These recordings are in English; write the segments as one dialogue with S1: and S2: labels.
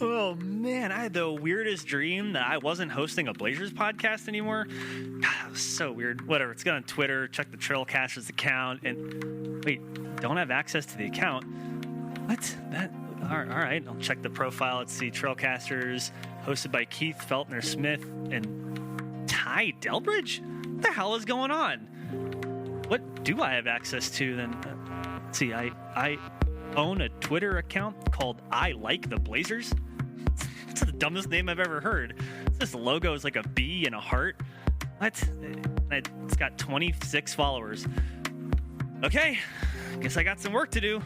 S1: Oh man, I had the weirdest dream that I wasn't hosting a Blazers podcast anymore. God, that was so weird. Whatever, let's get on Twitter, check the Trailcasters account, and wait, don't have access to the account. What? All right, I'll check the profile. Let's see, Trailcasters, hosted by Keith Feltner Smith and Ty Delbridge? What the hell is going on? What do I have access to then? Let's see, I own a Twitter account called I Like the Blazers. It's the dumbest name I've ever heard. This logo is like a bee and a heart. What? It's got 26 followers. Okay, guess I got some work to do.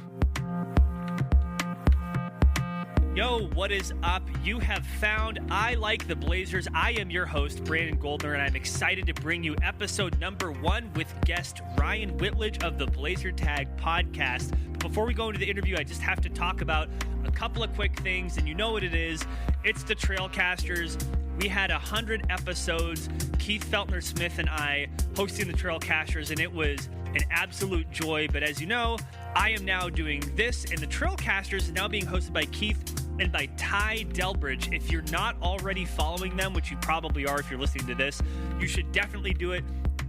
S1: Yo, what is up? You have found I Like the Blazers. I am your host, Brandon Goldner, and I'm excited to bring you episode number 1 with guest Ryan Whitledge of the BlazerTag Podcast. Before we go into the interview, I just have to talk about a couple of quick things, and you know what it is. It's the Trailcasters. We had 100 episodes, Keith Feltner Smith and I hosting the Trailcasters, and it was an absolute joy. But as you know, I am now doing this, and the Trailcasters is now being hosted by Keith and by Ty Delbridge. If you're not already following them, which you probably are if you're listening to this, you should definitely do it.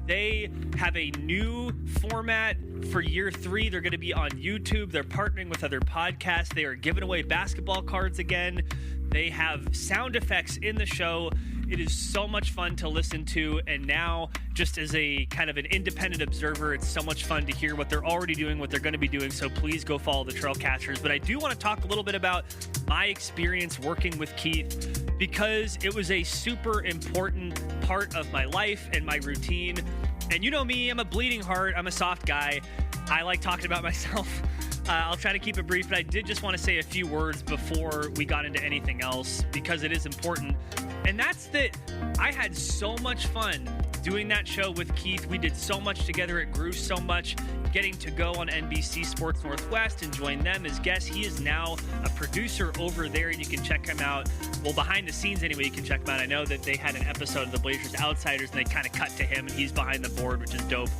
S1: They have a new format for year 3. They're going to be on YouTube. They're partnering with other podcasts. They are giving away basketball cards again. They have sound effects in the show. It is so much fun to listen to. And now, just as a kind of an independent observer, it's so much fun to hear what they're already doing, what they're going to be doing. So please go follow the Trailcasters. But I do want to talk a little bit about my experience working with Keith, because it was a super important part of my life and my routine. And you know me, I'm a bleeding heart. I'm a soft guy. I like talking about myself. I'll try to keep it brief, but I did just want to say a few words before we got into anything else, because it is important. And that's that I had so much fun doing that show with Keith. We did so much together. It grew so much. Getting to go on NBC Sports Northwest and join them as guests. He is now a producer over there, and you can check him out. Well, behind the scenes anyway, you can check him out. I know that they had an episode of the Blazers Outsiders, and they kind of cut to him, and he's behind the board, which is dope.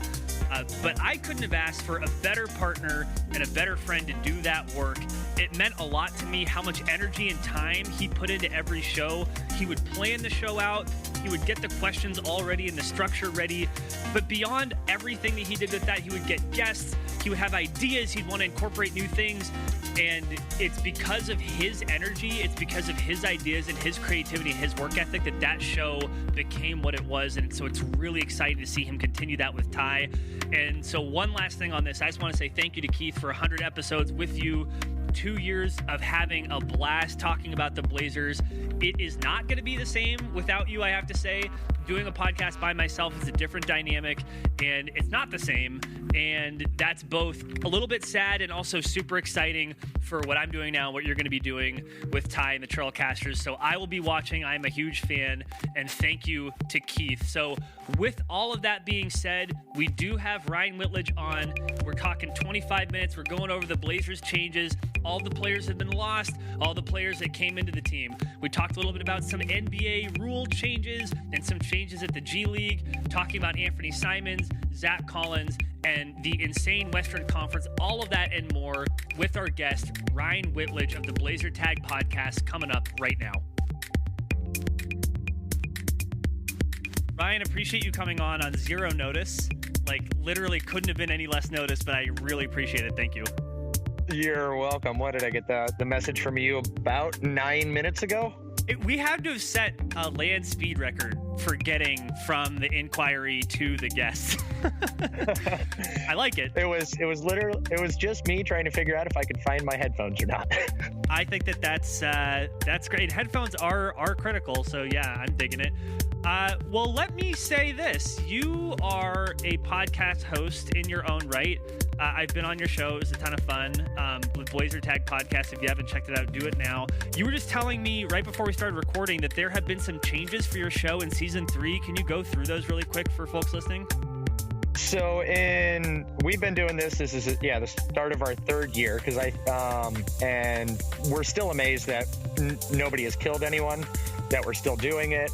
S1: But I couldn't have asked for a better partner and a better friend to do that work. It meant a lot to me how much energy and time he put into every show. He would plan the show out. He would get the questions all ready and the structure ready. But beyond everything that he did with that, he would get guests. He would have ideas. He'd want to incorporate new things. And it's because of his energy, it's because of his ideas and his creativity and his work ethic that show became what it was. And so it's really exciting to see him continue that with Ty. And so one last thing on this, I just want to say thank you to Keith for 100 episodes with you. 2 years of having a blast talking about the Blazers. It is not going to be the same without you, I have to say. Doing a podcast by myself is a different dynamic, and it's not the same. And that's both a little bit sad and also super exciting for what I'm doing now, what you're going to be doing with Ty and the Trailcasters. So I will be watching. I'm a huge fan, and thank you to Keith. So with all of that being said, we do have Ryan Whitledge on. We're talking 25 minutes. We're going over the Blazers changes. All the players have been lost, all the players that came into the team. We talked a little bit about some NBA rule changes and some changes at the G League, talking about Anthony Simons, Zach Collins, and the insane Western Conference, all of that and more with our guest, Ryan Whitledge of the BlazerTag Podcast, coming up right now. Ryan, appreciate you coming on zero notice. Like, literally couldn't have been any less notice, but I really appreciate it. Thank you.
S2: You're welcome. What did I get the message from you about 9 minutes ago?
S1: We had to have set a land speed record for getting from the inquiry to the guest. I like it.
S2: It was just me trying to figure out if I could find my headphones or not.
S1: I think that's great. Headphones are critical, so yeah, I'm digging it. Well, let me say this. You are a podcast host in your own right. I've been on your show. It was a ton of fun. With BlazerTag Podcast. If you haven't checked it out, do it now. You were just telling me right before we started recording that there have been some changes for your show in season 3. Can you go through those really quick for folks listening?
S2: So we've been doing this. This is the start of our 3rd year and we're still amazed that nobody has killed anyone. we're still doing it.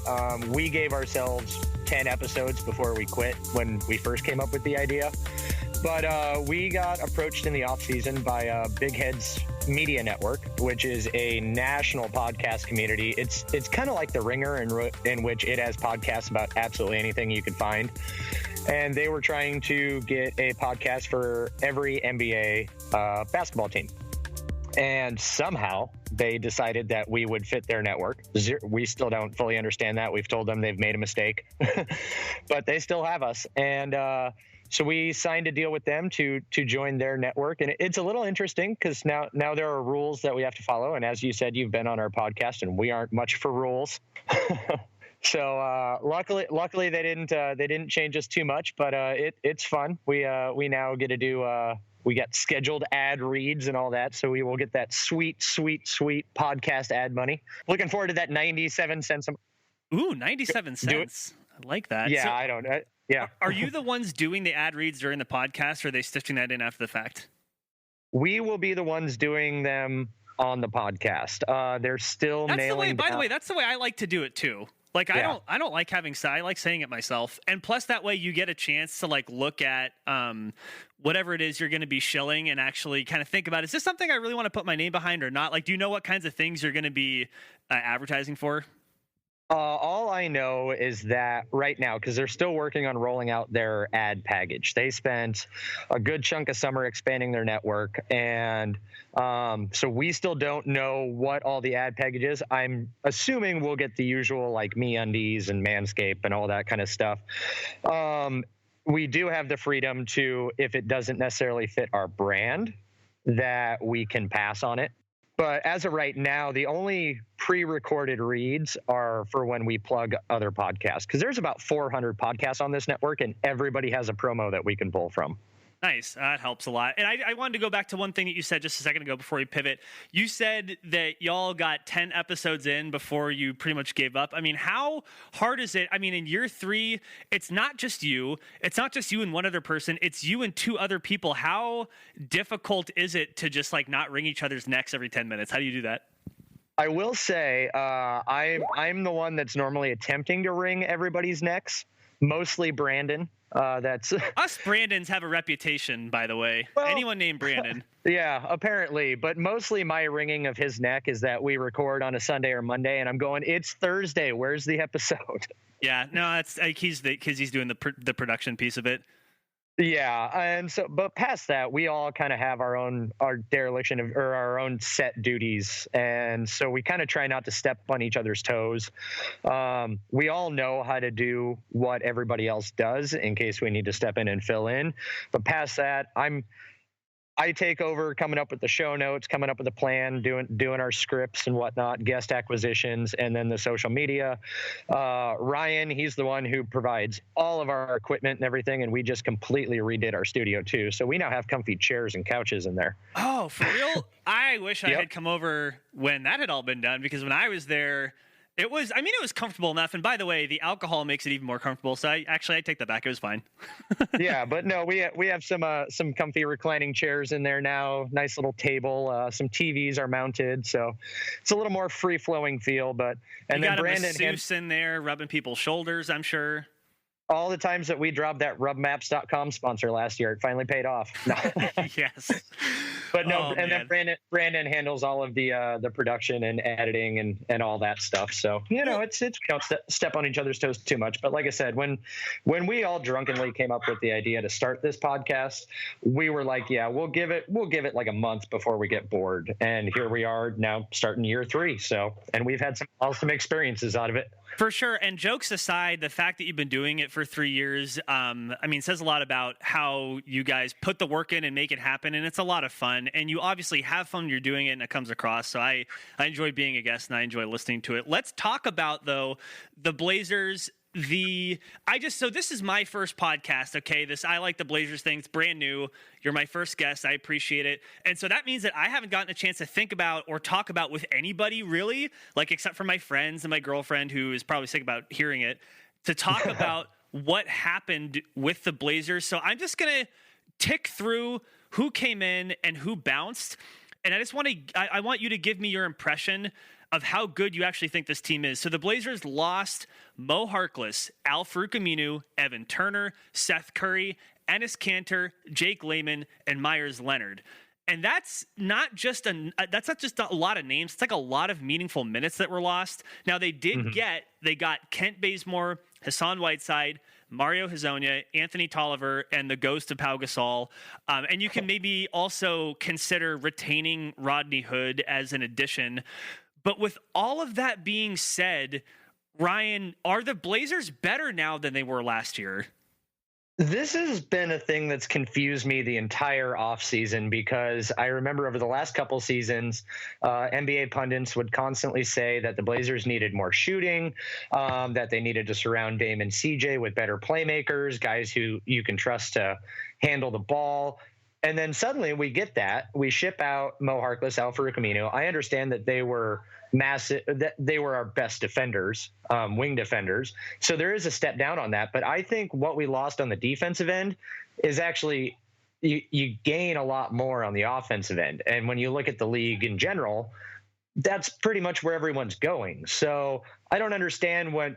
S2: We gave ourselves 10 episodes before we quit when we first came up with the idea. But we got approached in the off season by Big Heads Media Network, which is a national podcast community. It's kind of like The Ringer in which it has podcasts about absolutely anything you could find. And they were trying to get a podcast for every NBA basketball team. And somehow they decided that we would fit their network. We still don't fully understand that. We've told them they've made a mistake, but they still have us. And so we signed a deal with them to join their network. And it's a little interesting because now there are rules that we have to follow. And as you said, you've been on our podcast and we aren't much for rules. So luckily they didn't change us too much, but it's fun. We now get to do we got scheduled ad reads and all that, so we will get that sweet podcast ad money. Looking forward to that 97 cents.
S1: Ooh, 97 cents. I like that.
S2: Yeah,
S1: so,
S2: I don't. Yeah.
S1: Are you the ones doing the ad reads during the podcast, or are they stitching that in after the fact?
S2: We will be the ones doing them on the podcast. They're still nailing down.
S1: By the way, that's the way I like to do it too. Like,
S2: yeah.
S1: I don't like having I like saying it myself. And plus that way you get a chance to like look at whatever it is you're going to be shilling and actually kind of think about, is this something I really want to put my name behind or not? Like, do you know what kinds of things you're going to be advertising for?
S2: All I know is that right now, because they're still working on rolling out their ad package, they spent a good chunk of summer expanding their network. And so we still don't know what all the ad package is. I'm assuming we'll get the usual like MeUndies and Manscaped and all that kind of stuff. We do have the freedom to, if it doesn't necessarily fit our brand, that we can pass on it. But as of right now, the only pre-recorded reads are for when we plug other podcasts, because there's about 400 podcasts on this network and everybody has a promo that we can pull from.
S1: Nice. That helps a lot. And I wanted to go back to one thing that you said just a second ago before we pivot. You said that y'all got 10 episodes in before you pretty much gave up. I mean, how hard is it? I mean, in year 3, it's not just you. It's not just you and one other person. It's you and 2 other people. How difficult is it to just like not wring each other's necks every 10 minutes? How do you do that?
S2: I will say I'm the one that's normally attempting to wring everybody's necks, mostly Brandon. That's
S1: us. Brandons have a reputation, by the way. Well, anyone named Brandon.
S2: Yeah, apparently. But mostly my wringing of his neck is that we record on a Sunday or Monday, and I'm going, it's Thursday. Where's the episode?
S1: Yeah, no, it's like he's doing the production piece of it.
S2: Yeah, and so, but past that, we all kind of have our dereliction or our own set duties, and so we kind of try not to step on each other's toes. We all know how to do what everybody else does in case we need to step in and fill in. But past that, I take over coming up with the show notes, coming up with a plan, doing our scripts and whatnot, guest acquisitions, and then the social media. Ryan, he's the one who provides all of our equipment and everything, and we just completely redid our studio too. So we now have comfy chairs and couches in there.
S1: Oh, for real? I wish I had come over when that had all been done, because when I was there, it was comfortable enough. And by the way, the alcohol makes it even more comfortable. So I take that back. It was fine.
S2: Yeah, but no, we have some comfy reclining chairs in there now. Nice little table. Some TVs are mounted, so it's a little more free flowing feel. But
S1: and you then got Brandon a masseuse in there rubbing people's shoulders, I'm sure.
S2: All the times that we dropped that rubmaps.com sponsor last year, it finally paid off. No.
S1: Yes.
S2: But no, and then Brandon handles all of the production and editing and all that stuff. So, you know, it's we don't step on each other's toes too much. But like I said, when we all drunkenly came up with the idea to start this podcast, we were like, yeah, we'll give it like a month before we get bored. And here we are now starting year 3. So, and we've had some awesome experiences out of it.
S1: For sure. And jokes aside, the fact that you've been doing it for 3 years, says a lot about how you guys put the work in and make it happen. And it's a lot of fun. And you obviously have fun when you're doing it and it comes across. So I enjoy being a guest and I enjoy listening to it. Let's talk about, though, the Blazers. So this is my first podcast. Okay. I like the Blazers thing. It's brand new. You're my first guest. I appreciate it. And so that means that I haven't gotten a chance to think about or talk about with anybody really, like, except for my friends and my girlfriend, who is probably sick about hearing it, to talk about what happened with the Blazers. So I'm just going to tick through who came in and who bounced. And I want you to give me your impression of how good you actually think this team is. So the Blazers lost Mo Harkless, Al-Farouq Aminu, Evan Turner, Seth Curry, Enes Kanter, Jake Layman, and Myers Leonard. And that's not just a lot of names. It's like a lot of meaningful minutes that were lost. Now they got Kent Bazemore, Hassan Whiteside, Mario Hezonja, Anthony Tolliver, and the ghost of Pau Gasol. And you can maybe also consider retaining Rodney Hood as an addition. But with all of that being said, Ryan, are the Blazers better now than they were last year?
S2: This has been a thing that's confused me the entire offseason, because I remember over the last couple seasons, NBA pundits would constantly say that the Blazers needed more shooting, that they needed to surround Dame and CJ with better playmakers, guys who you can trust to handle the ball. And then suddenly we get that. We ship out Mo Harkless, Al-Farouq Aminu. I understand that they were massive, that they were our best defenders, wing defenders. So there is a step down on that. But I think what we lost on the defensive end is actually you gain a lot more on the offensive end. And when you look at the league in general, that's pretty much where everyone's going. So I don't understand when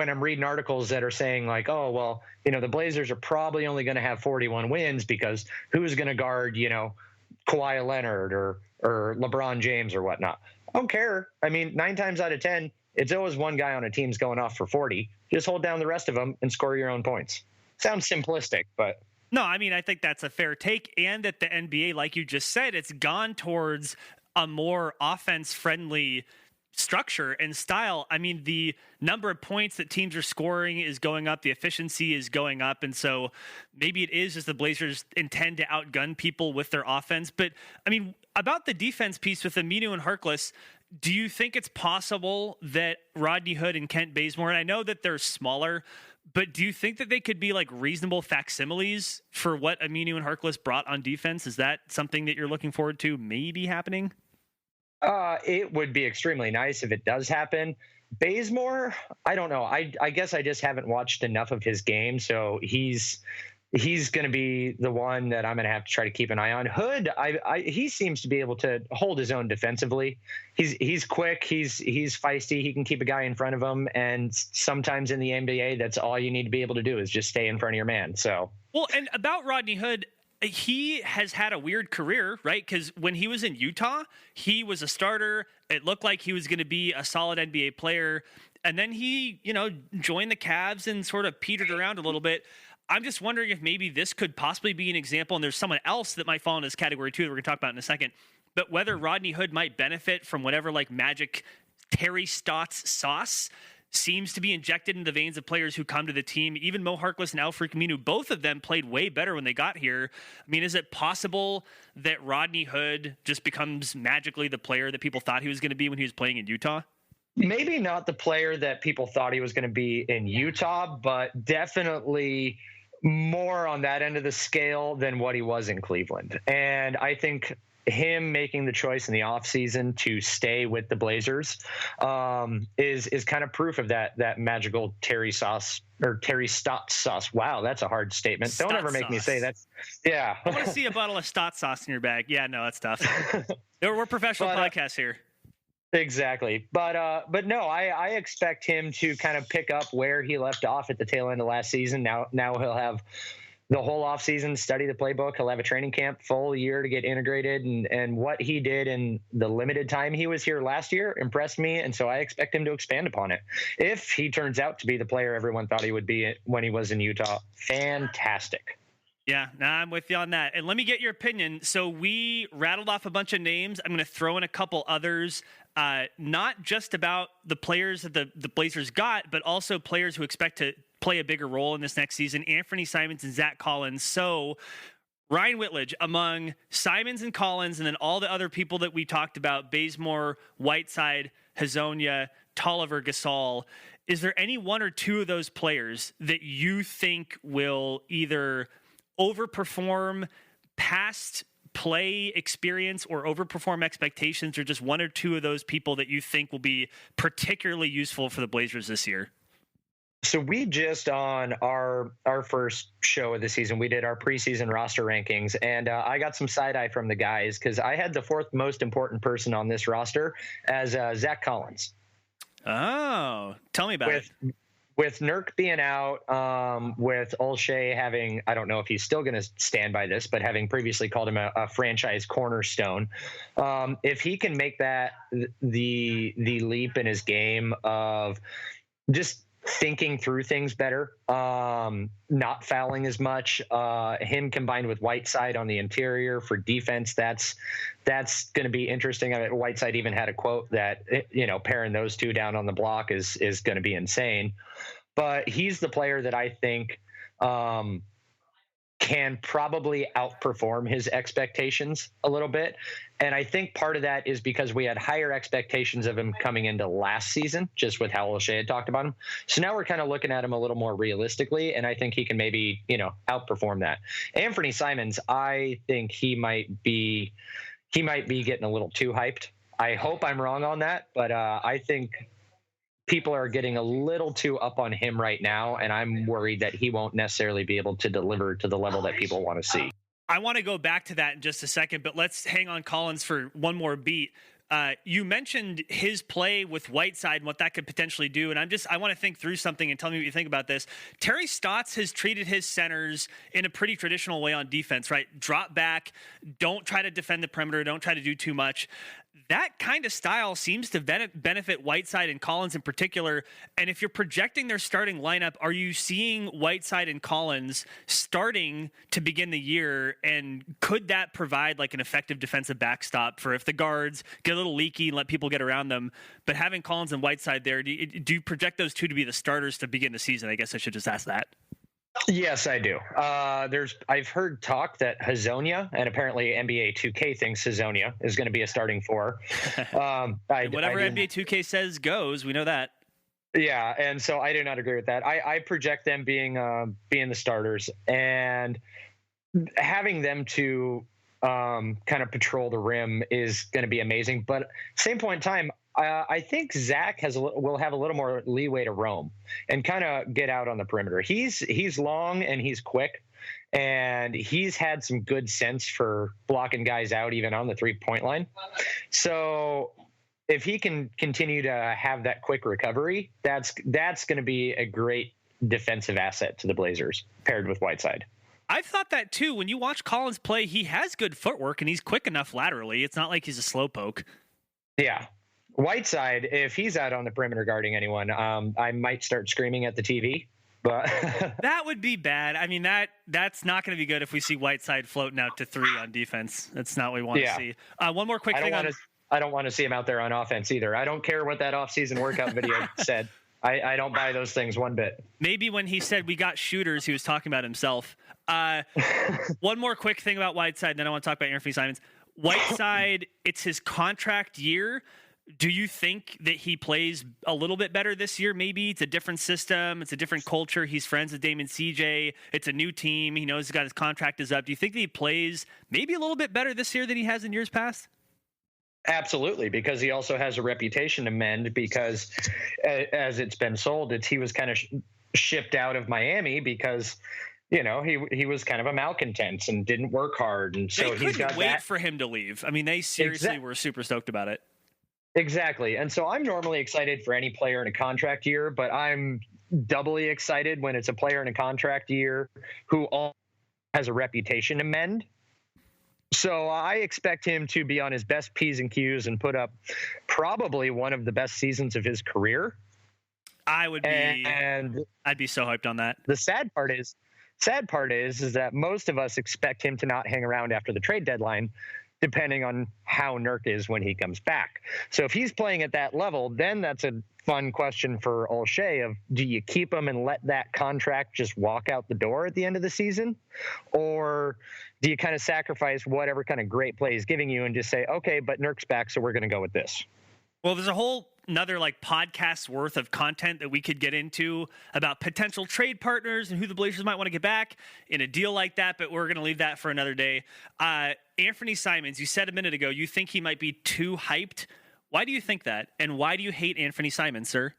S2: I'm reading articles that are saying like, oh, well, the Blazers are probably only going to have 41 wins because who's going to guard, Kawhi Leonard or LeBron James or whatnot. I don't care. I mean, 9 times out of 10, it's always one guy on a team's going off for 40. Just hold down the rest of them and score your own points. Sounds simplistic, but.
S1: No, I mean, I think that's a fair take. And that the NBA, like you just said, it's gone towards a more offense-friendly structure and style. I mean, the number of points that teams are scoring is going up, the efficiency is going up, and so maybe it is just the Blazers intend to outgun people with their offense. But I mean, about the defense piece with Aminu and Harkless, do you think it's possible that Rodney Hood and Kent Bazemore, and I know that they're smaller, but do you think that they could be like reasonable facsimiles for what Aminu and Harkless brought on defense? Is that something that you're looking forward to maybe happening?
S2: It would be extremely nice if it does happen. Bazemore, I don't know. I guess I just haven't watched enough of his game, so he's going to be the one that I'm going to have to try to keep an eye on. Hood, he seems to be able to hold his own defensively. He's quick. He's feisty. He can keep a guy in front of him. And sometimes in the NBA, that's all you need to be able to do is just stay in front of your man. So,
S1: well, and about Rodney Hood, he has had a weird career, right? Because when he was in Utah, he was a starter. It looked like he was going to be a solid NBA player. And then he, joined the Cavs and sort of petered around a little bit. I'm just wondering if maybe this could possibly be an example, and there's someone else that might fall in this category too that we're going to talk about in a second, but whether Rodney Hood might benefit from whatever like magic Terry Stotts sauce seems to be injected into the veins of players who come to the team. Even Mo Harkless and Al-Farouq Aminu, both of them played way better when they got here. I mean, is it possible that Rodney Hood just becomes magically the player that people thought he was going to be when he was playing in Utah?
S2: Maybe not the player that people thought he was going to be in Utah, but definitely more on that end of the scale than what he was in Cleveland. And I think him making the choice in the offseason to stay with the Blazers is kind of proof of that magical Terry sauce or Terry Stotts sauce. Wow, that's a hard statement.
S1: Stott
S2: Don't ever make
S1: sauce.
S2: Me say that. Yeah.
S1: I want to see a bottle of Stotts sauce in your bag. Yeah, no, that's tough. We're professional podcasts here.
S2: Exactly. But no, I expect him to kind of pick up where he left off at the tail end of last season. Now he'll have the whole offseason, study the playbook. He'll have a training camp full year to get integrated. And what he did in the limited time he was here last year impressed me. And so I expect him to expand upon it. If he turns out to be the player everyone thought he would be when he was in Utah, fantastic.
S1: Yeah, I'm with you on that. And let me get your opinion. So we rattled off a bunch of names. I'm going to throw in a couple others, not just about the players that the Blazers got, but also players who expect to play a bigger role in this next season, Anthony Simons and Zach Collins. So Ryan Whitledge, among Simons and Collins, and then all the other people that we talked about, Bazemore, Whiteside, Hezonja, Tolliver, Gasol, is there any one or two of those players that you think will either overperform past play experience or overperform expectations, or just one or two of those people that you think will be particularly useful for the Blazers this year?
S2: So we just on our first show of the season, we did our preseason roster rankings, and I got some side eye from the guys because I had the fourth most important person on this roster as Zach Collins.
S1: Oh, tell me about it.
S2: With Nurk being out, with Olshey having, I don't know if he's still going to stand by this, but having previously called him a franchise cornerstone, if he can make that the leap in his game of just thinking through things better, not fouling as much, him combined with Whiteside on the interior for defense, that's going to be interesting. I mean, Whiteside even had a quote that, pairing those two down on the block is going to be insane. But he's the player that I think can probably outperform his expectations a little bit. And I think part of that is because we had higher expectations of him coming into last season, just with how Olshey had talked about him. So now we're kind of looking at him a little more realistically, and I think he can maybe, outperform that. Anthony Simons, I think he might be getting a little too hyped. I hope I'm wrong on that, but I think people are getting a little too up on him right now, and I'm worried that he won't necessarily be able to deliver to the level that people want to see.
S1: I want to go back to that in just a second, but let's hang on Collins for one more beat. You mentioned his play with Whiteside and what that could potentially do, and I want to think through something and tell me what you think about this. Terry Stotts has treated his centers in a pretty traditional way on defense, right? Drop back, don't try to defend the perimeter, don't try to do too much. That kind of style seems to benefit Whiteside and Collins in particular. And if you're projecting their starting lineup, are you seeing Whiteside and Collins starting to begin the year? And could that provide like an effective defensive backstop for if the guards get a little leaky and let people get around them? But having Collins and Whiteside there, do you project those two to be the starters to begin the season? I guess I should just ask that.
S2: Yes, I do. I've heard talk that Hazonia, and apparently NBA 2K thinks Hazonia is going to be a starting four.
S1: Whatever NBA 2K says goes. We know that.
S2: Yeah, and so I do not agree with that. I project them being the starters and having them to kind of patrol the rim is going to be amazing. But same point in time, I think Zach will have a little more leeway to roam and kind of get out on the perimeter. He's long and he's quick, and he's had some good sense for blocking guys out even on the 3-point line. So if he can continue to have that quick recovery, that's going to be a great defensive asset to the Blazers paired with Whiteside.
S1: I've thought that too. When you watch Collins play, he has good footwork and he's quick enough laterally. It's not like he's a slowpoke.
S2: Yeah. Whiteside, if he's out on the perimeter guarding anyone, I might start screaming at the TV. But
S1: that would be bad. I mean, that's not going to be good if we see Whiteside floating out to 3 on defense. That's not what we want to see. One more quick thing.
S2: I don't want to see him out there on offense either. I don't care what that offseason workout video said. I don't buy those things one bit.
S1: Maybe when he said we got shooters, he was talking about himself. One more quick thing about Whiteside, and then I want to talk about Anthony Simons. Whiteside, it's his contract year. Do you think that he plays a little bit better this year? Maybe it's a different system. It's a different culture. He's friends with Damon CJ. It's a new team. He knows his contract is up. Do you think that he plays maybe a little bit better this year than he has in years past?
S2: Absolutely, because he also has a reputation to mend because as it's been sold, he was kind of shipped out of Miami because, he was kind of a malcontent and didn't work hard. And so
S1: they couldn't wait for him to leave. I mean, they seriously were super stoked about it.
S2: Exactly. And so I'm normally excited for any player in a contract year, but I'm doubly excited when it's a player in a contract year who all has a reputation to mend. So I expect him to be on his best P's and Q's and put up probably one of the best seasons of his career.
S1: I'd be so hyped on that.
S2: The sad part is that most of us expect him to not hang around after the trade deadline, depending on how Nurk is when he comes back. So if he's playing at that level, then that's a fun question for Olshey of, do you keep him and let that contract just walk out the door at the end of the season? Or do you kind of sacrifice whatever kind of great play he's giving you and just say, okay, but Nurk's back, so we're going to go with this?
S1: Well, there's a whole another podcast worth of content that we could get into about potential trade partners and who the Blazers might want to get back in a deal like that, but we're going to leave that for another day. Anthony Simons, you said a minute ago, you think he might be too hyped. Why do you think that? And why do you hate Anthony Simons, sir?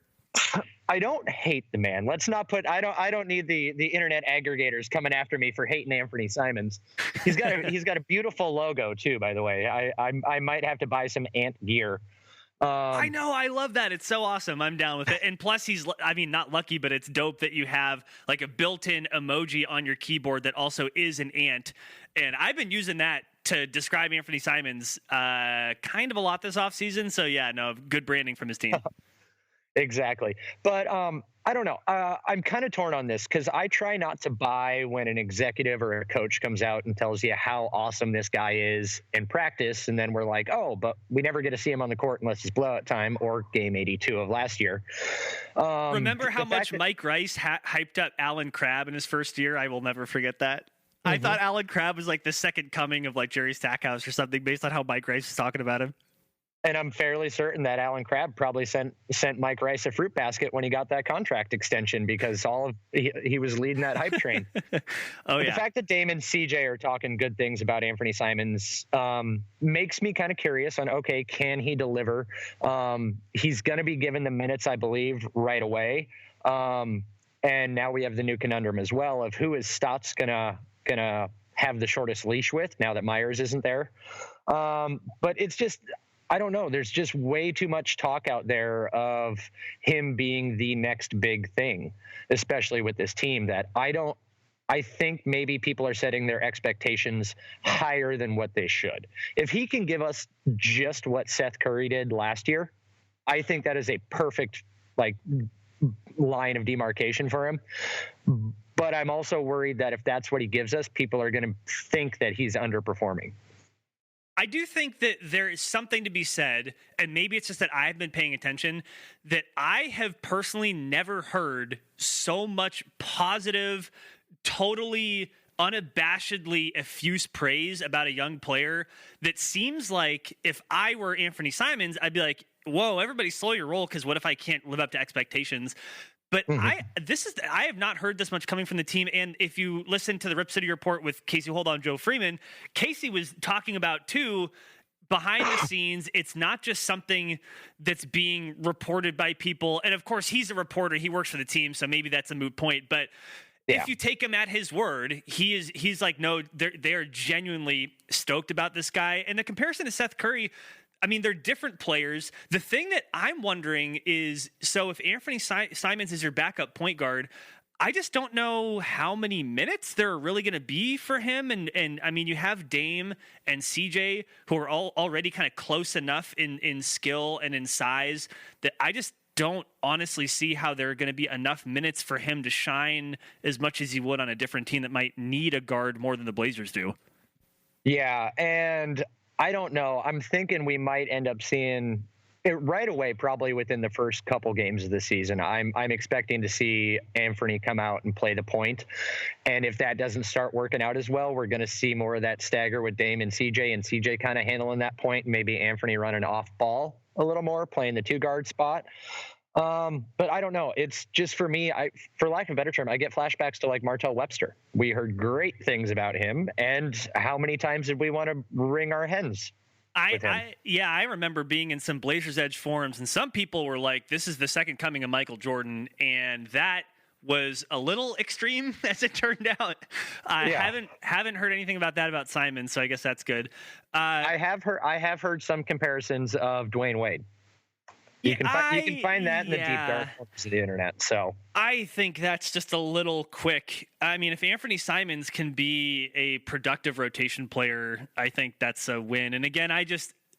S2: I don't hate the man. Let's not put. I don't need the internet aggregators coming after me for hating Anthony Simons. He's got a beautiful logo too, by the way. I might have to buy some ant gear.
S1: I know. I love that. It's so awesome. I'm down with it. And plus, not lucky, but it's dope that you have like a built-in emoji on your keyboard that also is an ant. And I've been using that to describe Anthony Simons kind of a lot this offseason. So yeah, no, good branding from his team.
S2: Exactly. But I don't know. I'm kind of torn on this because I try not to buy when an executive or a coach comes out and tells you how awesome this guy is in practice. And then we're like, oh, but we never get to see him on the court unless it's blowout time or game 82 of last year.
S1: Remember how much Mike Rice hyped up Alan Crabb in his first year? I will never forget that. Mm-hmm. I thought Alan Crabb was like the second coming of like Jerry Stackhouse or something based on how Mike Rice was talking about him.
S2: And I'm fairly certain that Alan Crabb probably sent Mike Rice a fruit basket when he got that contract extension because he was leading that hype train. The fact that Dame and CJ are talking good things about Anthony Simons makes me kind of curious on, okay, can he deliver? He's going to be given the minutes, I believe, right away. And now we have the new conundrum as well of who is Stotts gonna have the shortest leash with now that Myers isn't there. But it's just, I don't know. There's just way too much talk out there of him being the next big thing, especially with this team that I think maybe people are setting their expectations higher than what they should. If he can give us just what Seth Curry did last year, I think that is a perfect line of demarcation for him. But I'm also worried that if that's what he gives us, people are going to think that he's underperforming.
S1: I do think that there is something to be said, and maybe it's just that I've been paying attention, that I have personally never heard so much positive, totally unabashedly effuse praise about a young player that seems like if I were Anthony Simons, I'd be like, whoa, everybody slow your roll, because what if I can't live up to expectations? But I have not heard this much coming from the team. And if you listen to the Rip City Report with Casey Hold on Joe Freeman, Casey was talking about too, behind the scenes, it's not just something that's being reported by people. And of course, he's a reporter. He works for the team, so maybe that's a moot point. But if you take him at his word, he's like, no, they're genuinely stoked about this guy. And the comparison to Seth Curry, I mean, they're different players. The thing that I'm wondering is, so if Anthony Simons is your backup point guard, I just don't know how many minutes there are really going to be for him. And I mean, you have Dame and CJ who are all already kind of close enough in skill and in size that I just don't honestly see how there are going to be enough minutes for him to shine as much as he would on a different team that might need a guard more than the Blazers do.
S2: Yeah, and I don't know. I'm thinking we might end up seeing it right away, probably within the first couple games of the season. I'm expecting to see Anthony come out and play the point. And if that doesn't start working out as well, we're going to see more of that stagger with Dame and CJ kind of handling that point. Maybe Anthony running off ball a little more, playing the two guard spot. But I don't know. It's just for me, for lack of a better term, I get flashbacks to like Martell Webster. We heard great things about him. And how many times did we want to wring our hens?
S1: I remember being in some Blazers Edge forums, and some people were like, this is the second coming of Michael Jordan. And that was a little extreme as it turned out. I haven't heard anything about that about Simon. So I guess that's good. I have heard some comparisons of Dwayne Wade. You can find that in the deep dark corners of the internet. So I think that's just a little quick. I mean, if Anthony Simons can be a productive rotation player, I think that's a win. And again,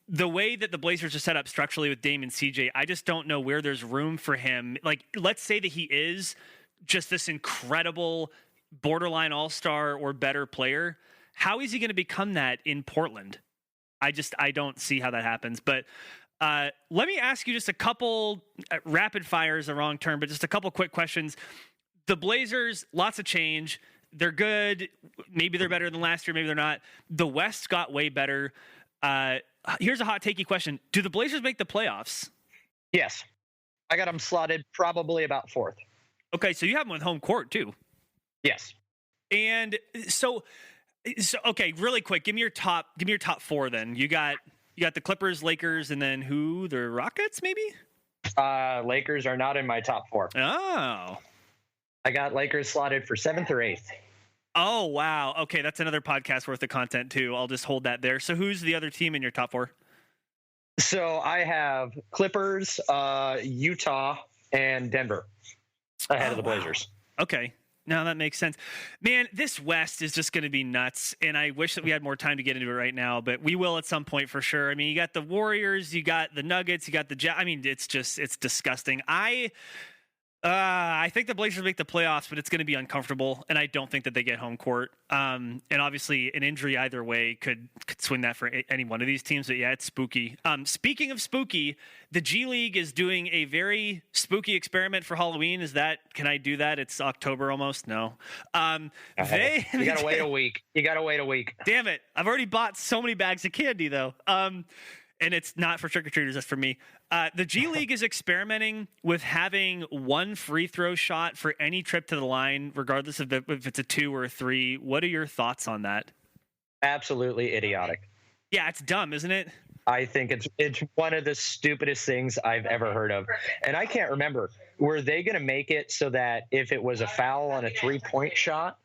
S1: the way that the Blazers are set up structurally with Dame and CJ, I just don't know where there's room for him. Like, let's say that he is just this incredible borderline all-star or better player. How is he going to become that in Portland? I don't see how that happens. But let me ask you just a couple rapid fire is the wrong term, but just a couple quick questions. The Blazers, lots of change. They're good. Maybe they're better than last year. Maybe they're not. The West got way better. Here's a hot takey question. Do the Blazers make the playoffs?
S2: Yes. I got them slotted probably about fourth. Okay.
S1: So you have them with home court too.
S2: Yes.
S1: And so okay, really quick. Give me your top four then. You got the Clippers, Lakers, and then who? The Rockets, maybe?
S2: Lakers are not in my top 4.
S1: Oh.
S2: I got Lakers slotted for 7th or 8th.
S1: Oh, wow. Okay, that's another podcast worth of content, too. I'll just hold that there. So who's the other team in your top 4?
S2: So I have Clippers, Utah, and Denver ahead of the Blazers.
S1: Wow. Okay. No, that makes sense. Man, this West is just going to be nuts, and I wish that we had more time to get into it right now, but we will at some point for sure. I mean, you got the Warriors, you got the Nuggets, you got the Jazz. I mean, it's disgusting. I think the Blazers make the playoffs, but it's going to be uncomfortable, and I don't think that they get home court. And obviously, an injury either way could swing that for any one of these teams. But yeah, it's spooky. Speaking of spooky, the G League is doing a very spooky experiment for Halloween. Can I do that? It's October almost. No.
S2: You gotta wait a week.
S1: Damn it! I've already bought so many bags of candy though. And it's not for trick-or-treaters, that's for me. The G League is experimenting with having one free throw shot for any trip to the line, regardless of if it's a 2 or a 3. What are your thoughts on that?
S2: Absolutely idiotic.
S1: Yeah, it's dumb, isn't it?
S2: I think it's one of the stupidest things I've ever heard of. And I can't remember, were they going to make it so that if it was a foul on a 3-point shot,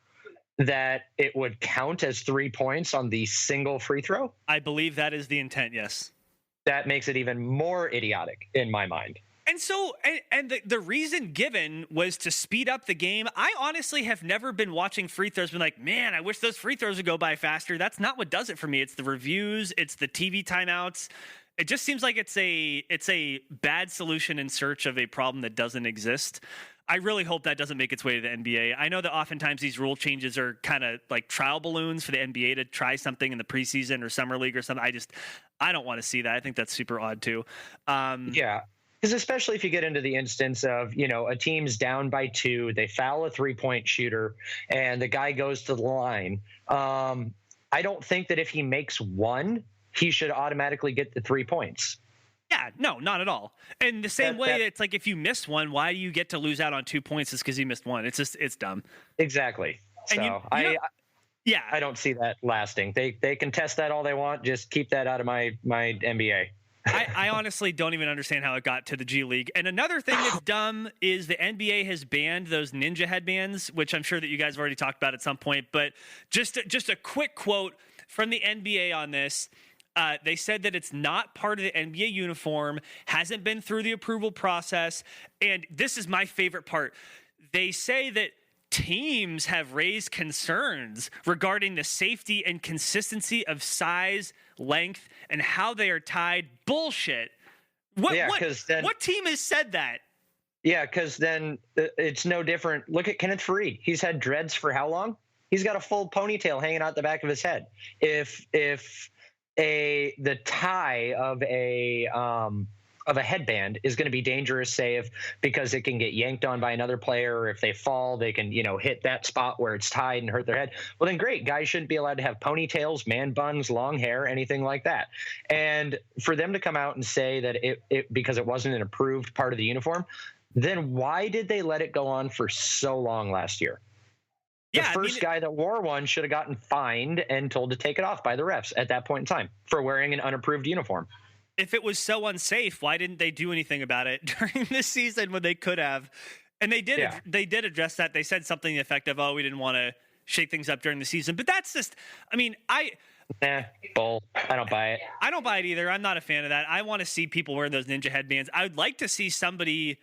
S2: that it would count as 3 points on the single free throw?
S1: I believe that is the intent, yes.
S2: That makes it even more idiotic in my mind.
S1: And so, the reason given was to speed up the game. I honestly have never been watching free throws, been like, man, I wish those free throws would go by faster. That's not what does it for me. It's the reviews, it's the TV timeouts. It just seems like it's a bad solution in search of a problem that doesn't exist. I really hope that doesn't make its way to the NBA. I know that oftentimes these rule changes are kind of like trial balloons for the NBA to try something in the preseason or summer league or something. I don't want to see that. I think that's super odd too.
S2: Yeah, because especially if you get into the instance of, a team's down by 2, they foul a 3-point shooter, and the guy goes to the line. I don't think that if he makes 1, he should automatically get the 3 points.
S1: Yeah, no, not at all. And the same way, it's like if you miss 1, why do you get to lose out on 2 points? It's because you missed 1. It's dumb.
S2: Exactly. So I don't see that lasting. They can test that all they want. Just keep that out of my NBA.
S1: I honestly don't even understand how it got to the G League. And another thing that's dumb is the NBA has banned those ninja headbands, which I'm sure that you guys have already talked about at some point. But just a quick quote from the NBA on this. They said that it's not part of the NBA uniform, hasn't been through the approval process. And this is my favorite part. They say that teams have raised concerns regarding the safety and consistency of size, length, and how they are tied. Bullshit. What team has said that?
S2: Yeah, because then it's no different. Look at Kenneth Faried. He's had dreads for how long? He's got a full ponytail hanging out the back of his head. If the tie of a headband is going to be dangerous, say because it can get yanked on by another player, or if they fall, they can, hit that spot where it's tied and hurt their head. Well, then great. Guys shouldn't be allowed to have ponytails, man buns, long hair, anything like that. And for them to come out and say that it because it wasn't an approved part of the uniform, then why did they let it go on for so long last year? The first guy that wore one should have gotten fined and told to take it off by the refs at that point in time for wearing an unapproved uniform.
S1: If it was so unsafe, why didn't they do anything about it during this season when they could have? And they did. Yeah. They did address that. They said something to the effect of, we didn't want to shake things up during the season. But that's just,
S2: bull. I don't buy it.
S1: I don't buy it either. I'm not a fan of that. I want to see people wearing those ninja headbands. I would like to see somebody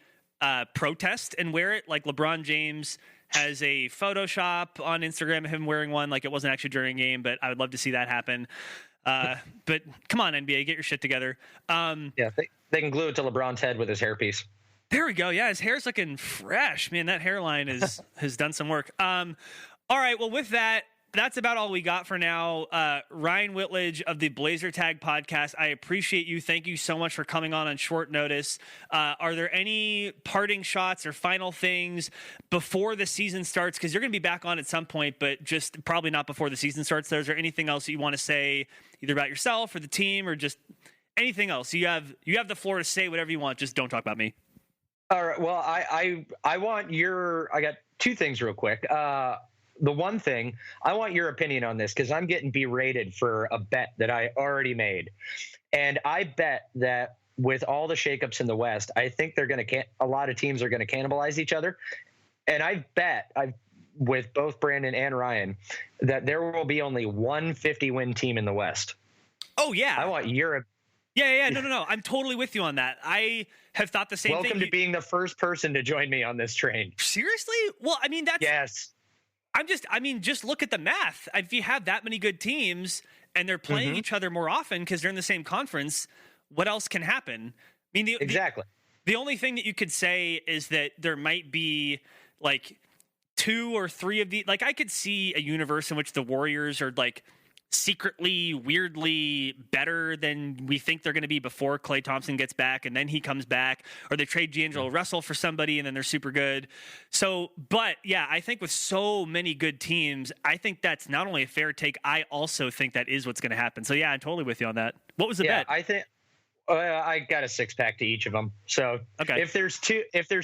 S1: protest and wear it, like LeBron James has a Photoshop on Instagram of him wearing one, like it wasn't actually during a game, but I would love to see that happen. But come on, NBA, get your shit together.
S2: They can glue it to LeBron's head with his hairpiece.
S1: There we go. Yeah, his hair's looking fresh. Man, that hairline has done some work. All right, well, with that, that's about all we got for now. Ryan Whitledge of the BlazerTag Podcast, I appreciate you. Thank you so much for coming on short notice. Are there any parting shots or final things before the season starts? Because you're going to be back on at some point, but just probably not before the season starts. So is there anything else that you want to say, either about yourself or the team, or just anything else? You have the floor to say whatever you want. Just don't talk about me.
S2: All right. Well, I got 2 things real quick. The one thing, I want your opinion on this, because I'm getting berated for a bet that I already made. And I bet that with all the shakeups in the West, I think a lot of teams are going to cannibalize each other. And I've with both Brandon and Ryan that there will be only one 50-win team in the West.
S1: Oh, yeah.
S2: I want Europe.
S1: Yeah. No. I'm totally with you on that. I have thought the same thing.
S2: Welcome to being the first person to join me on this train.
S1: Seriously? Well, I mean,
S2: yes.
S1: Just look at the math. If you have that many good teams and they're playing each other more often because they're in the same conference, what else can happen? I mean,
S2: exactly.
S1: The only thing that you could say is that there might be like 2 or 3 of the, like I could see a universe in which the Warriors are like secretly, weirdly better than we think they're going to be before Klay Thompson gets back and then he comes back, or they trade D'Angelo Russell for somebody and then they're super good. So, but yeah, I think with so many good teams, I think that's not only a fair take, I also think that is what's going to happen. So yeah, I'm totally with you on that. What was the bet?
S2: I think I got a 6-pack to each of them. So
S1: okay.
S2: If there's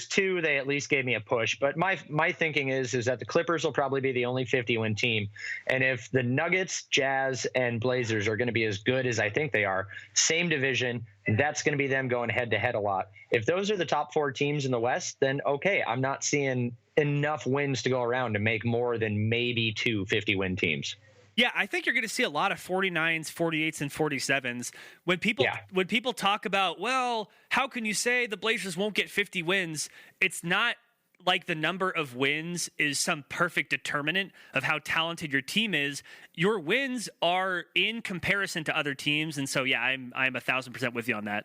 S2: two, they at least gave me a push. But my thinking is that the Clippers will probably be the only 50-win team. And if the Nuggets, Jazz, and Blazers are going to be as good as I think they are, same division, that's going to be them going head-to-head a lot. If those are the top 4 teams in the West, then okay, I'm not seeing enough wins to go around to make more than maybe 2 50-win teams.
S1: Yeah, I think you're going to see a lot of 49s, 48s, and 47s. When people talk about, well, how can you say the Blazers won't get 50 wins? It's not like the number of wins is some perfect determinant of how talented your team is. Your wins are in comparison to other teams, and so yeah, I'm 1,000% with you on that.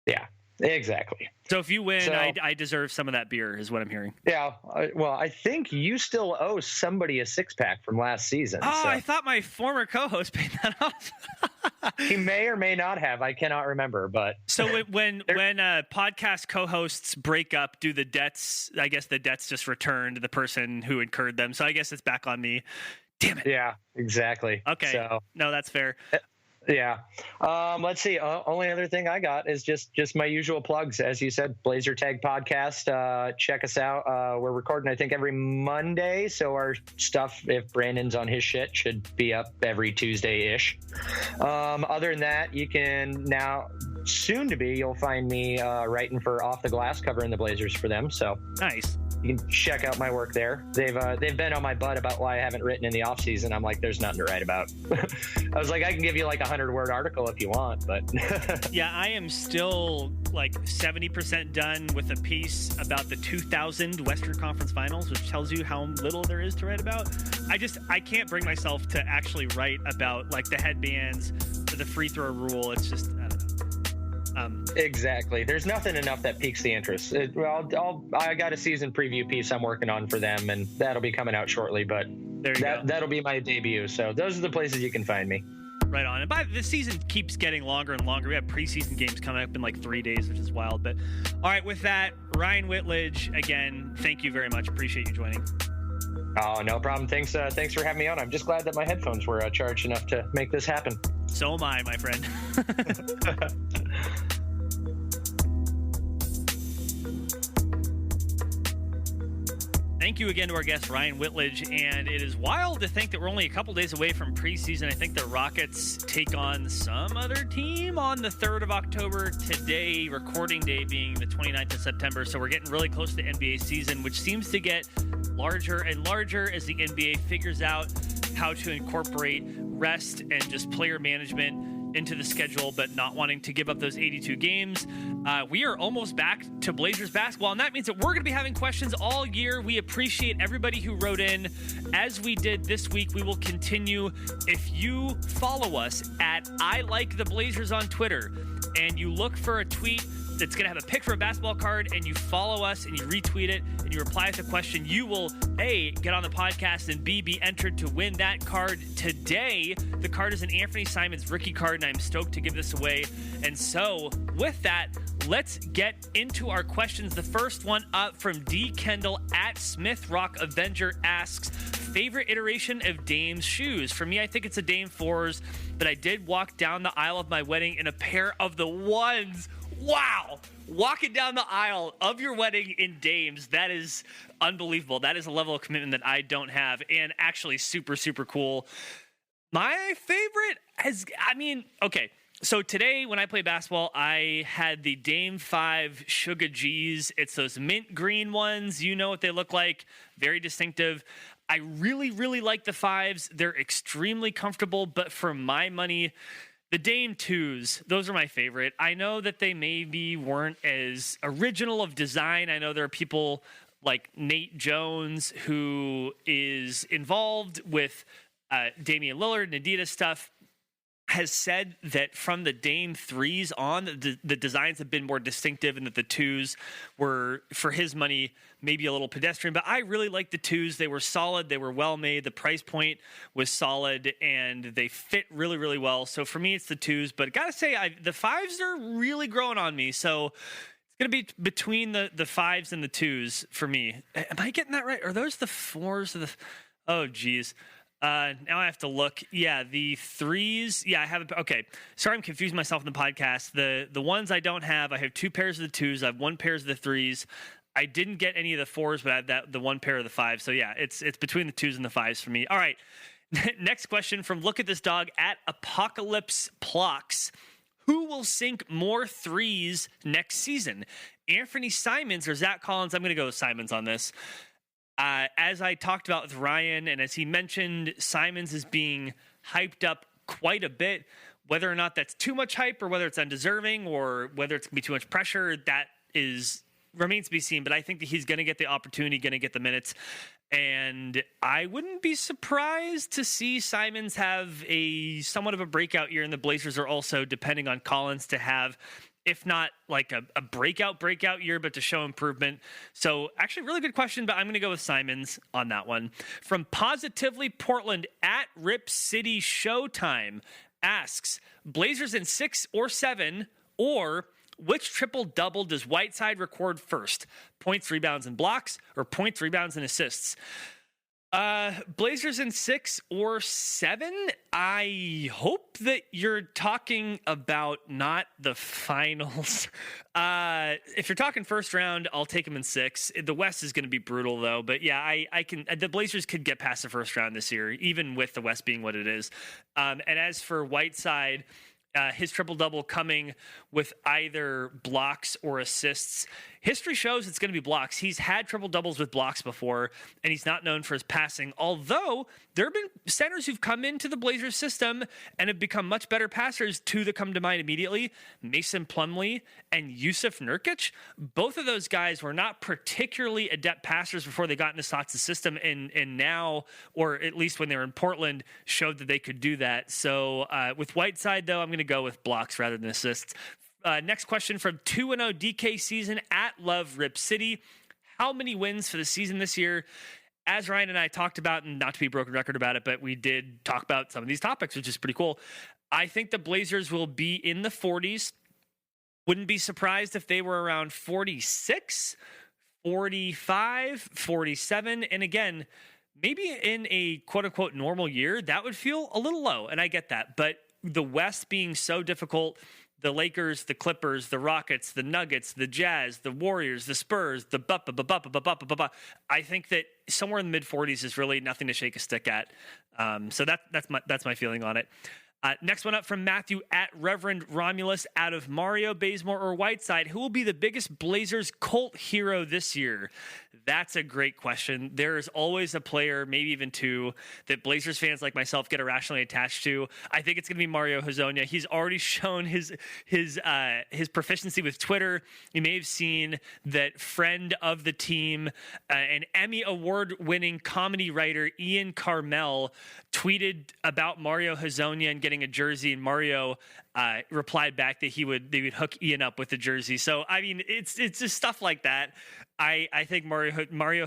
S2: Yeah. Exactly.
S1: So if you win, I deserve some of that beer, is what I'm hearing.
S2: Yeah. Well, I think you still owe somebody a 6-pack from last season.
S1: Oh, so. I thought my former co-host paid that off.
S2: He may or may not have. I cannot remember. But
S1: so when podcast co-hosts break up, do the debts? I guess the debts just return to the person who incurred them. So I guess it's back on me. Damn it.
S2: Yeah. Exactly.
S1: Okay. So no, that's fair.
S2: Yeah. Let's see. Only other thing I got is just my usual plugs. As you said, BlazerTag Podcast. Check us out. We're recording, I think, every Monday. So our stuff, if Brandon's on his shit, should be up every Tuesday-ish. Other than that, you can now, soon to be, you'll find me writing for Off the Glass, covering the Blazers for them. So
S1: nice.
S2: You can check out my work there. They've been on my butt about why I haven't written in the off season. I'm like, there's nothing to write about. I was like, I can give you like 100-word article if you want, but
S1: yeah, I am still like 70% done with a piece about the 2000 Western Conference Finals, which tells you how little there is to write about. I can't bring myself to actually write about like the headbands or the free throw rule. It's just, I don't know.
S2: Exactly. There's nothing enough that piques the interest. I got a season preview piece I'm working on for them, and that'll be coming out shortly. But that'll be my debut. So those are the places you can find me.
S1: Right on. And the season keeps getting longer and longer. We have preseason games coming up in like 3 days, which is wild. But all right, with that, Ryan Whitledge, again, thank you very much. Appreciate you joining.
S2: Oh, no problem. Thanks for having me on. I'm just glad that my headphones were charged enough to make this happen.
S1: So am I, my friend. Thank you again to our guest, Ryan Whitledge. And it is wild to think that we're only a couple days away from preseason. I think the Rockets take on some other team on the 3rd of October. Today, recording day being the 29th of September. So we're getting really close to the NBA season, which seems to get larger and larger as the NBA figures out how to incorporate rest and just player management into the schedule, but not wanting to give up those 82 games. We are almost back to Blazers basketball, and that means that we're going to be having questions all year. We appreciate everybody who wrote in. As we did this week, we will continue. If you follow us at I Like the Blazers on Twitter, and you look for a tweet that's going to have a picture of a basketball card, and you follow us and you retweet it and you reply with a question, you will A, get on the podcast, and B, be entered to win that card today. The card is an Anthony Simons rookie card, and I'm stoked to give this away. And so with that, let's get into our questions. The first one up from D. Kendall at Smith Rock Avenger asks, favorite iteration of Dame's shoes? For me, I think it's a Dame 4s, but I did walk down the aisle of my wedding in a pair of the 1s. Wow. Walking down the aisle of your wedding in Dames. That is unbelievable. That is a level of commitment that I don't have, and actually super, super cool. My favorite okay. So today, when I play basketball, I had the Dame 5 Sugar G's. It's those mint green ones. You know what they look like. Very distinctive. I really, really like the 5s. They're extremely comfortable, but for my money, the Dame 2s, those are my favorite. I know that they maybe weren't as original of design. I know there are people like Nate Jones who is involved with Damian Lillard and Adidas stuff, has said that from the Dame 3s on, the designs have been more distinctive and that the 2s were, for his money, maybe a little pedestrian. But I really like the 2s. They were solid. They were well made. The price point was solid, and they fit really, really well. So for me, it's the 2s. But got to say, the 5s are really growing on me. So it's going to be between the 5s and the 2s for me. Am I getting that right? Are those the 4s? Or the? Oh, geez. Now I have to look. Yeah, the 3s. Yeah, I have. Okay, sorry, I'm confusing myself in the podcast. The ones I don't have, I have 2 pairs of the 2s. I have 1 pair of the 3s. I didn't get any of the 4s, but I have the 1 pair of the 5s. So yeah, it's between the 2s and the 5s for me. All right. Next question from Look at This Dog at Apocalypse Plox. Who will sink more 3s next season? Anthony Simons or Zach Collins? I'm going to go with Simons on this. As I talked about with Ryan, and as he mentioned, Simons is being hyped up quite a bit. Whether or not that's too much hype, or whether it's undeserving, or whether it's going to be too much pressure, that remains to be seen. But I think that he's going to get the opportunity, going to get the minutes. And I wouldn't be surprised to see Simons have a somewhat of a breakout year, and the Blazers are also depending on Collins to have, if not like a breakout year, but to show improvement. So actually really good question, but I'm going to go with Simons on that one. From Positively Portland at Rip City Showtime asks, Blazers in 6 or 7, or which triple-double does Whiteside record first? Points, rebounds, and blocks, or points, rebounds, and assists? Blazers in 6 or 7. I hope that you're talking about not the finals. If you're talking first round, I'll take them in 6. The West is going to be brutal though. But yeah, I can. The Blazers could get past the first round this year, even with the West being what it is. And as for Whiteside, his triple-double coming with either blocks or assists. History shows it's going to be blocks. He's had triple-doubles with blocks before, and he's not known for his passing. Although, there have been centers who've come into the Blazers system and have become much better passers. 2 that come to mind immediately, Mason Plumlee and Yusuf Nurkic. Both of those guys were not particularly adept passers before they got into Stotts' system, and now, or at least when they were in Portland, showed that they could do that. So with Whiteside, though, I'm going to go with blocks rather than assists. Next question from 2-0 DK season at Love Rip City. How many wins for the season this year? As Ryan and I talked about, and not to be a broken record about it, but we did talk about some of these topics, which is pretty cool. I think the Blazers will be in the 40s. Wouldn't be surprised if they were around 46, 45, 47. And again, maybe in a quote-unquote normal year, that would feel a little low, and I get that. But the West being so difficult, the Lakers, the Clippers, the Rockets, the Nuggets, the Jazz, the Warriors, the Spurs, I think that somewhere in the mid-40s is really nothing to shake a stick at. So that's my feeling on it. Next one up from Matthew at Reverend Romulus out of Mario, Bazemore, or Whiteside. Who will be the biggest Blazers cult hero this year? That's a great question. There is always a player, maybe even 2, that Blazers fans like myself get irrationally attached to. I think it's going to be Mario Hezonja. He's already shown his proficiency with Twitter. You may have seen that friend of the team, an Emmy Award-winning comedy writer, Ian Carmel, tweeted about Mario Hezonja and getting a jersey, and Mario replied back that they would hook Ian up with the jersey. So I mean, it's just stuff like that. I think Mario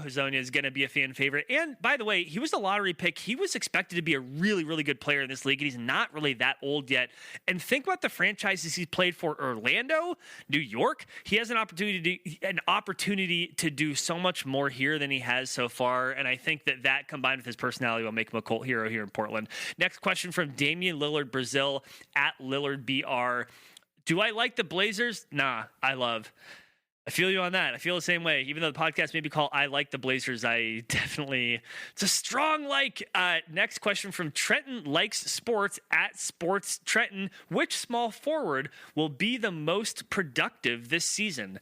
S1: Hezonja is going to be a fan favorite. And by the way, he was a lottery pick. He was expected to be a really, really good player in this league, and he's not really that old yet. And think about the franchises he's played for: Orlando, New York. He has an opportunity to do so much more here than he has so far. And I think that combined with his personality will make him a cult hero here in Portland. Next question from Damian Lillard Brazil at Lillard BR. Do I like the Blazers? Nah, I love I feel you on that. I feel the same way. Even though the podcast may be called I Like the Blazers, it's a strong like. Next question from Trenton Likes Sports at Sports Trenton. Which small forward will be the most productive this season?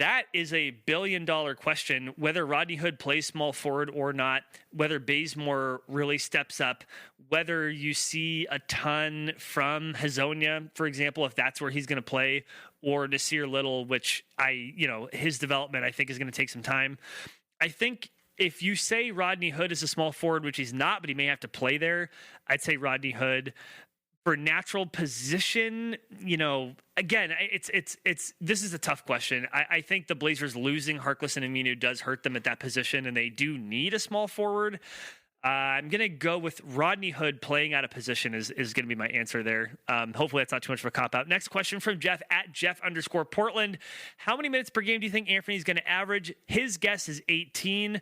S1: That is a billion-dollar question, whether Rodney Hood plays small forward or not, whether Bazemore really steps up, whether you see a ton from Hazonia, for example, if that's where he's going to play, or Nasir Little, which his development I think is going to take some time. I think if you say Rodney Hood is a small forward, which he's not, but he may have to play there, I'd say Rodney Hood. For natural position, again, this is a tough question. I think the Blazers losing Harkless and Aminu does hurt them at that position, and they do need a small forward. I'm going to go with Rodney Hood playing out of position is going to be my answer there. Hopefully that's not too much of a cop-out. Next question from Jeff at Jeff_Portland. How many minutes per game do you think Anthony's going to average? His guess is 18.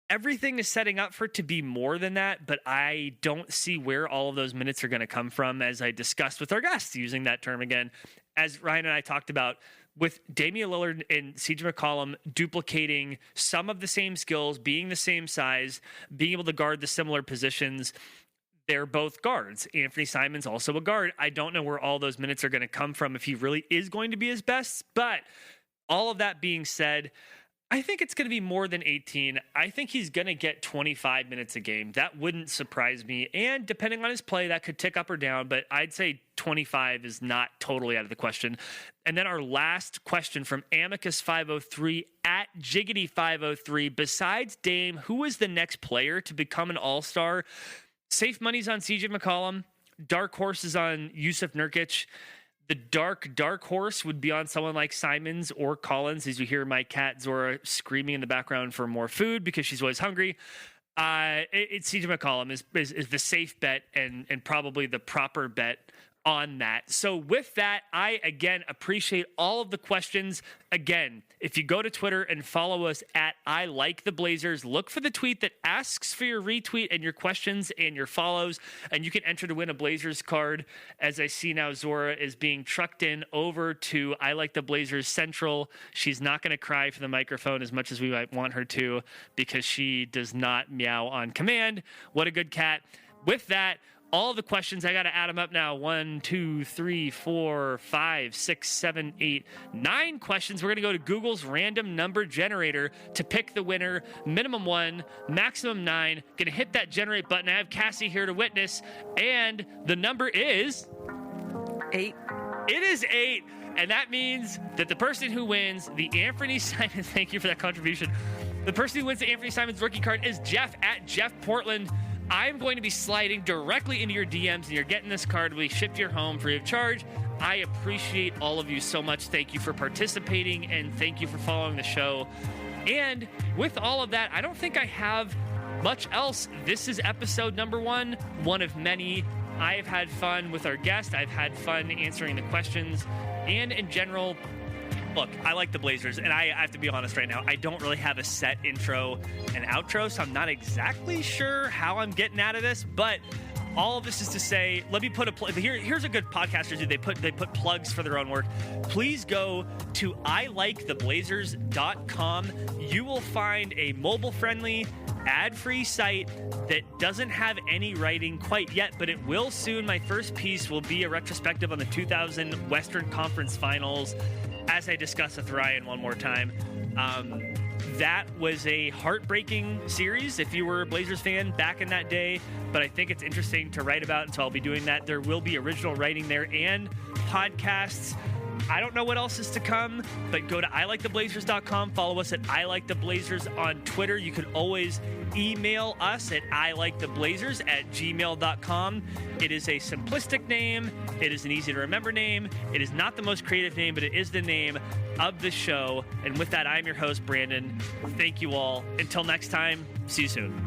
S1: Everything is setting up for it to be more than that, but I don't see where all of those minutes are going to come from, as I discussed with our guests, using that term again. As Ryan and I talked about, with Damian Lillard and CJ McCollum duplicating some of the same skills, being the same size, being able to guard the similar positions, they're both guards. Anthony Simons also a guard. I don't know where all those minutes are going to come from if he really is going to be his best, but all of that being said, I think it's going to be more than 18. I think he's going to get 25 minutes a game. That wouldn't surprise me. And depending on his play, that could tick up or down, but I'd say 25 is not totally out of the question. And then our last question from Amicus503 at Jiggity503. Besides Dame, who is the next player to become an all-star? Safe money's on CJ McCollum. Dark horse is on Yusuf Nurkic. The dark horse would be on someone like Simons or Collins, as you hear my cat Zora screaming in the background for more food because she's always hungry. It's CJ McCollum is the safe bet and probably the proper bet on that. So with that, I again appreciate all of the questions. Again, if you go to Twitter and follow us at I Like the Blazers, look for the tweet that asks for your retweet and your questions and your follows, and you can enter to win a Blazers card. As I see now, Zora is being trucked in over to I Like the Blazers Central. She's not going to cry for the microphone as much as we might want her to, because she does not meow on command. What a good cat. With that, all the questions, I got to add them up now. 1, 2, 3, 4, 5, 6, 7, 8, 9 questions. We're going to go to Google's random number generator to pick the winner. Minimum 1, maximum 9. Going to hit that generate button. I have Cassie here to witness. And the number is
S3: 8.
S1: It is 8. And that means that the person who wins the Anthony Simons, thank you for that contribution. The person who wins the Anthony Simons rookie card is Jeff at Jeff Portland. I'm going to be sliding directly into your DMs, and you're getting this card. We ship to your home free of charge. I appreciate all of you so much. Thank you for participating, and thank you for following the show. And with all of that, I don't think I have much else. This is episode number 1, one of many. I have had fun with our guest. I've had fun answering the questions. And in general, look, I like the Blazers, and I have to be honest right now. I don't really have a set intro and outro, so I'm not exactly sure how I'm getting out of this, but all of this is to say, let me put a plug. Here's a good podcaster do. They put plugs for their own work. Please go to iLikeTheBlazers.com. You will find a mobile-friendly, ad-free site that doesn't have any writing quite yet, but it will soon. My first piece will be a retrospective on the 2000 Western Conference Finals, as I discussed with Ryan one more time. That was a heartbreaking series if you were a Blazers fan back in that day, but I think it's interesting to write about, and so I'll be doing that. There will be original writing there and podcasts. I don't know what else is to come, but go to iLikeTheBlazers.com. Follow us at iLikeTheBlazers on Twitter. You can always email us at iLikeTheBlazers@gmail.com. It is a simplistic name. It is an easy to remember name. It is not the most creative name, but it is the name of the show. And with that, I'm your host, Brandon. Thank you all. Until next time, see you soon.